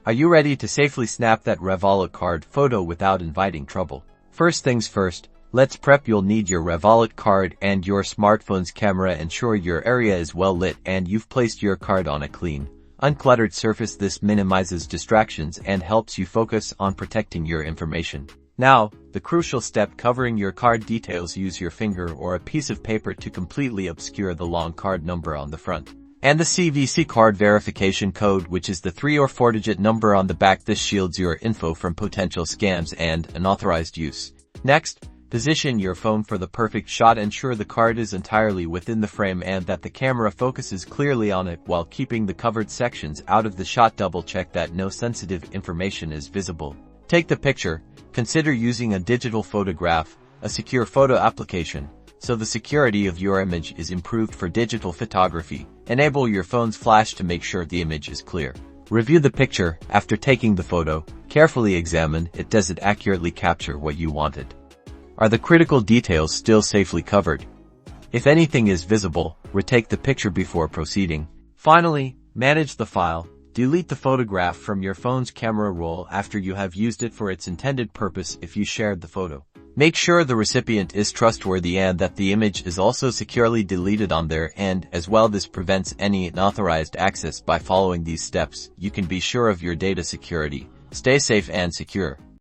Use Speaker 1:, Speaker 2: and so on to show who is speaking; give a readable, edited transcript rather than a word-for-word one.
Speaker 1: Are you ready to safely snap that Revolut card photo without inviting trouble? First things first, let's prep. You'll need your Revolut card and your smartphone's camera. Ensure your area is well lit and you've placed your card on a clean, uncluttered surface. This minimizes distractions and helps you focus on protecting your information. Now, the crucial step, covering your card details. Use your finger or a piece of paper to completely obscure the long card number on the front and the CVC card verification code, which is the 3 or 4-digit number on the back. This shields your info from potential scams and unauthorized use. Next, position your phone for the perfect shot. Ensure the card is entirely within the frame and that the camera focuses clearly on it while keeping the covered sections out of the shot. Double check that no sensitive information is visible. Take the picture. Consider using a digital photograph, a secure photo application, so the security of your image is improved. For digital photography, enable your phone's flash to make sure the image is clear. Review the picture. After taking the photo, carefully examine it. Does it accurately capture what you wanted? Are the critical details still safely covered? If anything is visible, retake the picture before proceeding. Finally, manage the file. Delete the photograph from your phone's camera roll after you have used it for its intended purpose. If you shared the photo, make sure the recipient is trustworthy and that the image is also securely deleted on their end as well. This prevents any unauthorized access. By following these steps, you can be sure of your data security. Stay safe and secure.